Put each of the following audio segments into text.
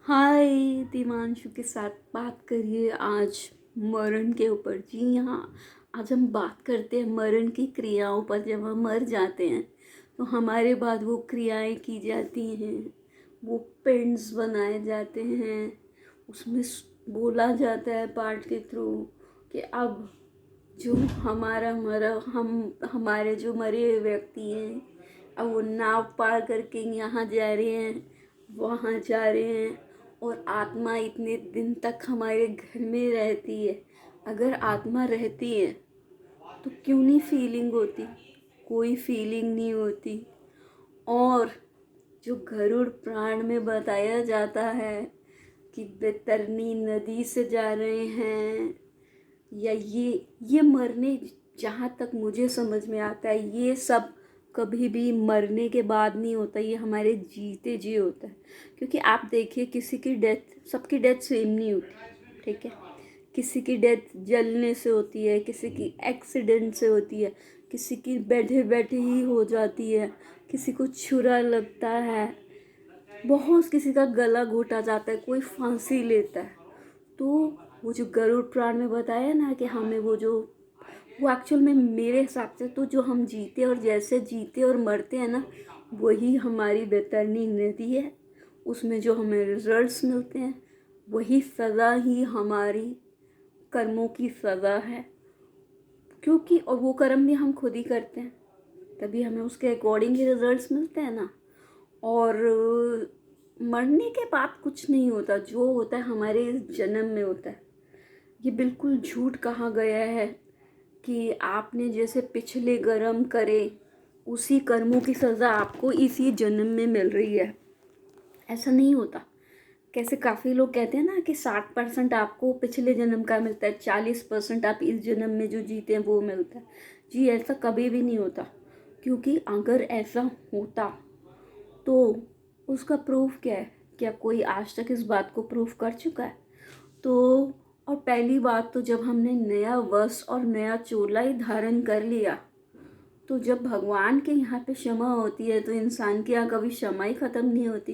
हाय, दिवांशु के साथ बात करिए आज मरण के ऊपर। जी हाँ, आज हम बात करते हैं मरण की क्रियाओं पर। जब हम मर जाते हैं तो हमारे बाद वो क्रियाएं की जाती हैं, वो पिंड्स बनाए जाते हैं। उसमें बोला जाता है पाठ के थ्रू कि अब जो हमारा मरा हम हमारे जो मरे हुए व्यक्ति हैं, अब वो नाव पार करके यहाँ जा रहे हैं, वहाँ जा रहे हैं। और आत्मा इतने दिन तक हमारे घर में रहती है। अगर आत्मा रहती है तो क्यों नहीं फीलिंग होती? कोई फीलिंग नहीं होती। और जो गरुड़ पुराण में बताया जाता है कि बैतरणी नदी से जा रहे हैं, या ये मरने, जहाँ तक मुझे समझ में आता है, ये सब कभी भी मरने के बाद नहीं होता, ये हमारे जीते जी होता है। क्योंकि आप देखिए, किसी की डेथ, सबकी डेथ सेम नहीं होती, ठीक है। किसी की डेथ जलने से होती है, किसी की एक्सीडेंट से होती है, किसी की बैठे बैठे ही हो जाती है, किसी को छुरा लगता है, बहुत किसी का गला घोटा जाता है, कोई फांसी लेता है। तो वो जो गरुड़ पुराण में बताया ना कि हमें वो एक्चुअल में मेरे हिसाब से तो जो हम जीते और जैसे जीते और मरते हैं ना, वही हमारी बैतरणी नदी है। उसमें जो हमें रिजल्ट्स मिलते हैं, वही सज़ा ही हमारी कर्मों की सज़ा है। क्योंकि और वो कर्म भी हम खुद ही करते हैं, तभी हमें उसके अकॉर्डिंग ही रिजल्ट्स मिलते हैं ना। और मरने के बाद कुछ नहीं होता, जो होता है हमारे इस जन्म में होता है। ये बिल्कुल झूठ कहा गया है कि आपने जैसे पिछले कर्म करे, उसी कर्मों की सज़ा आपको इसी जन्म में मिल रही है। ऐसा नहीं होता। कैसे काफ़ी लोग कहते हैं ना कि 60% आपको पिछले जन्म का मिलता है, 40% आप इस जन्म में जो जीते हैं वो मिलता है। जी, ऐसा कभी भी नहीं होता। क्योंकि अगर ऐसा होता तो उसका प्रूफ क्या है? क्या कोई आज तक इस बात को प्रूफ कर चुका है? तो और पहली बात तो जब हमने नया वस्त्र और नया चोला ही धारण कर लिया, तो जब भगवान के यहाँ पे क्षमा होती है तो इंसान के यहाँ कभी क्षमा ही ख़त्म नहीं होती।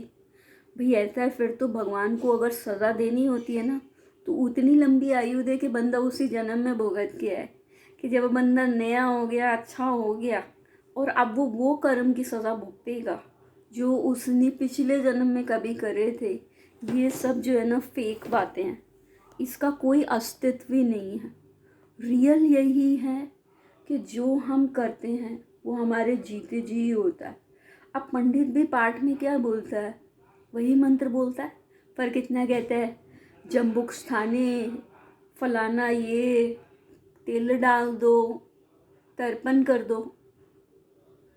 भाई ऐसा है, फिर तो भगवान को अगर सज़ा देनी होती है ना, तो उतनी लंबी आयु दे के बंदा उसी जन्म में भुगत के आए, कि जब बंदा नया हो गया, अच्छा हो गया, और अब वो कर्म की सज़ा भुगतेगा जो उसने पिछले जन्म में कभी करे थे। ये सब जो है ना, फेक बातें हैं। इसका कोई अस्तित्व ही नहीं है। रियल यही है कि जो हम करते हैं वो हमारे जीते जी होता है। अब पंडित भी पाठ में क्या बोलता है? वही मंत्र बोलता है, पर कितना कहता है, जम्बुक स्थाने फलाना, ये तेल डाल दो, तर्पण कर दो।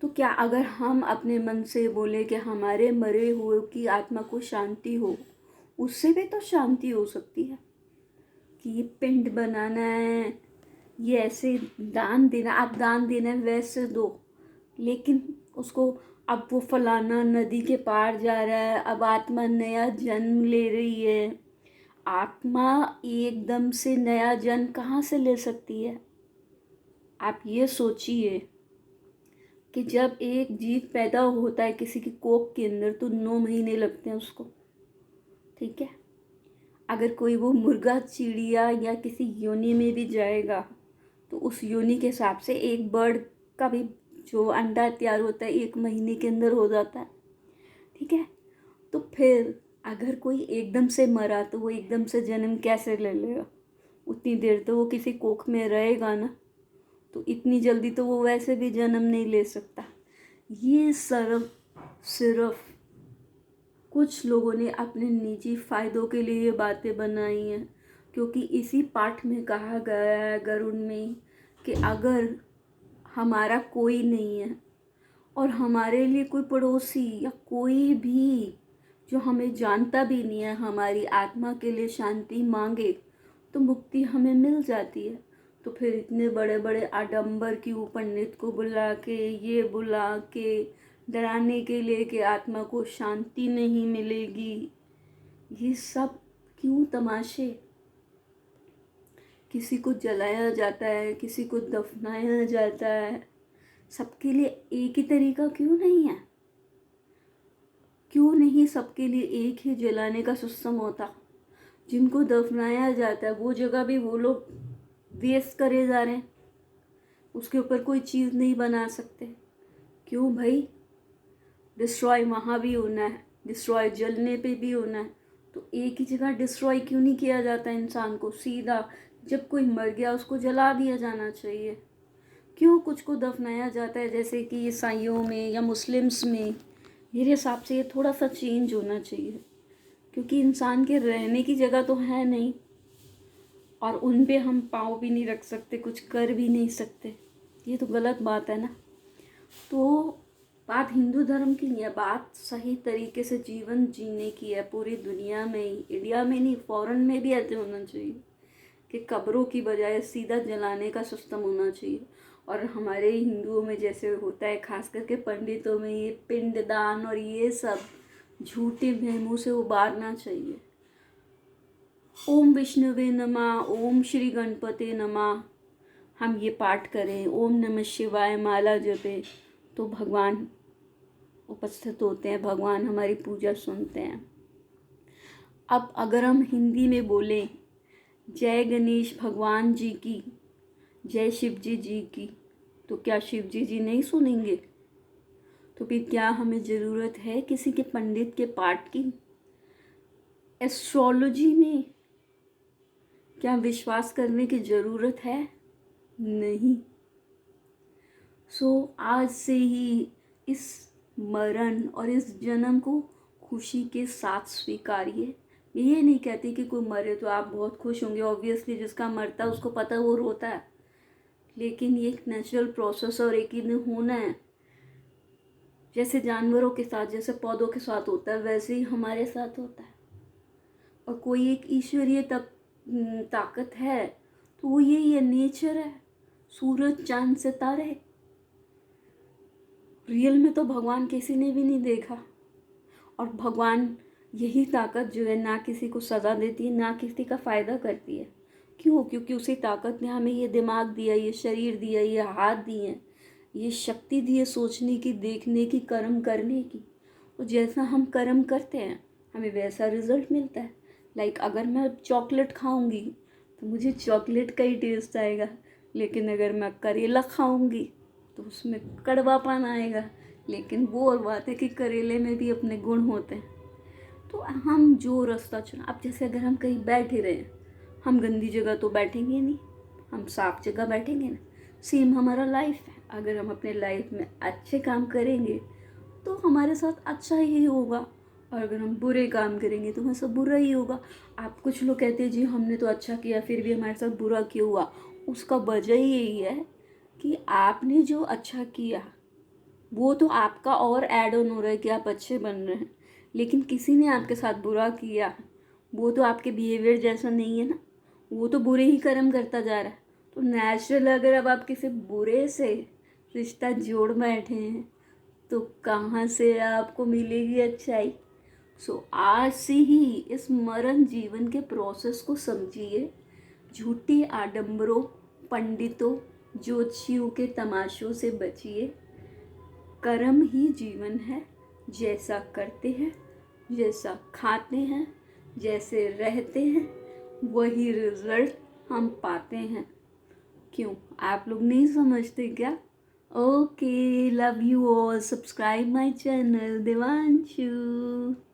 तो क्या अगर हम अपने मन से बोले कि हमारे मरे हुए की आत्मा को शांति हो, उससे भी तो शांति हो सकती है। कि ये पिंड बनाना है, ये ऐसे दान देना, आप दान देना है वैसे दो, लेकिन उसको, अब वो फलाना नदी के पार जा रहा है, अब आत्मा नया जन्म ले रही है। आत्मा एकदम से नया जन्म कहाँ से ले सकती है? आप ये सोचिए कि जब एक जीव पैदा होता है किसी की कोख के अंदर तो 9 महीने लगते हैं उसको, ठीक है। अगर कोई वो मुर्गा, चिड़िया या किसी योनि में भी जाएगा तो उस योनि के हिसाब से एक बर्ड का भी जो अंडा तैयार होता है 1 महीने के अंदर हो जाता है, ठीक है। तो फिर अगर कोई एकदम से मरा तो वो एकदम से जन्म कैसे ले लेगा? उतनी देर तो वो किसी कोख में रहेगा ना, तो इतनी जल्दी तो वो वैसे भी जन्म नहीं ले सकता। ये सिर्फ कुछ लोगों ने अपने निजी फ़ायदों के लिए ये बातें बनाई हैं। क्योंकि इसी पाठ में कहा गया है गरुड़ में कि अगर हमारा कोई नहीं है और हमारे लिए कोई पड़ोसी या कोई भी जो हमें जानता भी नहीं है हमारी आत्मा के लिए शांति मांगे, तो मुक्ति हमें मिल जाती है। तो फिर इतने बड़े बड़े आडंबर क्यों पंडित को बुला के, ये बुला के डराने के लिए कि आत्मा को शांति नहीं मिलेगी? ये सब क्यों तमाशे? किसी को जलाया जाता है, किसी को दफनाया जाता है, सबके लिए एक ही तरीका क्यों नहीं है? क्यों नहीं सबके लिए एक ही जलाने का सिस्टम होता? जिनको दफनाया जाता है वो जगह भी वो लोग वेस्ट करे जा रहे हैं, उसके ऊपर कोई चीज़ नहीं बना सकते। क्यों भाई? डिस्ट्रॉय वहाँ भी होना है, डिस्ट्रॉय जलने पे भी होना है, तो एक ही जगह डिस्ट्रॉय क्यों नहीं किया जाता इंसान को? सीधा जब कोई मर गया उसको जला दिया जाना चाहिए। क्यों कुछ को दफनाया जाता है, जैसे कि ईसाइयों में या मुस्लिम्स में? मेरे हिसाब से ये थोड़ा सा चेंज होना चाहिए, क्योंकि इंसान के रहने की जगह तो है नहीं, और उन पे हम पाँव भी नहीं रख सकते, कुछ कर भी नहीं सकते। ये तो गलत बात है ना। तो बात हिंदू धर्म की नहीं है, बात सही तरीके से जीवन जीने की है। पूरी दुनिया में ही, इंडिया में नहीं, फॉरेन में भी ऐसे होना चाहिए कि कब्रों की बजाय सीधा जलाने का सिस्टम होना चाहिए। और हमारे हिंदुओं में जैसे होता है, खास करके पंडितों में, ये पिंडदान और ये सब झूठे वहमों से उबारना चाहिए। ओम विष्णुवे नमः, ओम श्री गणपति नमः, हम ये पाठ करें, ओम नमः शिवाय माला जपे, तो भगवान उपस्थित होते हैं, भगवान हमारी पूजा सुनते हैं। अब अगर हम हिंदी में बोलें, जय गणेश भगवान जी की, जय शिव जी की, तो क्या शिव जी नहीं सुनेंगे? तो फिर क्या हमें ज़रूरत है किसी के पंडित के पाठ की? एस्ट्रोलॉजी में क्या विश्वास करने की ज़रूरत है? नहीं। आज से ही इस मरण और इस जन्म को खुशी के साथ स्वीकारिए। ये नहीं कहती कि कोई मरे तो आप बहुत खुश होंगे, ऑब्वियसली जिसका मरता है उसको पता वो रोता है, लेकिन ये एक नेचुरल प्रोसेस और एक ही दिन होना है। जैसे जानवरों के साथ, जैसे पौधों के साथ होता है, वैसे ही हमारे साथ होता है। और कोई एक ईश्वरीय ताकत है तो वो यही है, नेचर है। सूरज चांद सितारे, रियल में तो भगवान किसी ने भी नहीं देखा। और भगवान यही ताकत जो है ना किसी को सज़ा देती है, ना किसी का फ़ायदा करती है। क्यों? क्योंकि उसी ताकत ने हमें ये दिमाग दिया, ये शरीर दिया, ये हाथ दिए, ये शक्ति दी है सोचने की, देखने की, कर्म करने की। तो जैसा हम कर्म करते हैं हमें वैसा रिजल्ट मिलता है। लाइक अगर मैं चॉकलेट खाऊंगी तो मुझे चॉकलेट का ही टेस्ट आएगा, लेकिन अगर मैं करेला खाऊंगी तो उसमें कड़वापन आएगा। लेकिन वो और बात है कि करेले में भी अपने गुण होते हैं। तो हम जो रास्ता चुना, अब जैसे अगर हम कहीं बैठे रहे, हम गंदी जगह तो बैठेंगे नहीं, हम साफ जगह बैठेंगे ना। सेम हमारा लाइफ है, अगर हम अपने लाइफ में अच्छे काम करेंगे तो हमारे साथ अच्छा ही होगा, और अगर हम बुरे काम करेंगे तो हमारे साथ बुरा ही होगा। आप कुछ लोग कहते हैं जी हमने तो अच्छा किया फिर भी हमारे साथ बुरा क्यों हुआ? उसका वजह ही यही है कि आपने जो अच्छा किया वो तो आपका और ऐड ऑन हो रहा है कि आप अच्छे बन रहे हैं, लेकिन किसी ने आपके साथ बुरा किया, वो तो आपके बिहेवियर जैसा नहीं है ना, वो तो बुरे ही कर्म करता जा रहा है। तो नेचुरल अगर अब आप किसी बुरे से रिश्ता जोड़ बैठे हैं तो कहाँ से आपको मिलेगी अच्छाई? आज से ही इस मरण जीवन के प्रोसेस को समझिए। झूठी आडंबरों, पंडितों, ज्योतिषियों के तमाशों से बचिए। कर्म ही जीवन है, जैसा करते हैं, जैसा खाते हैं, जैसे रहते हैं, वही रिजल्ट हम पाते हैं। क्यों आप लोग नहीं समझते क्या? Okay, love you all, subscribe my channel Devanshu.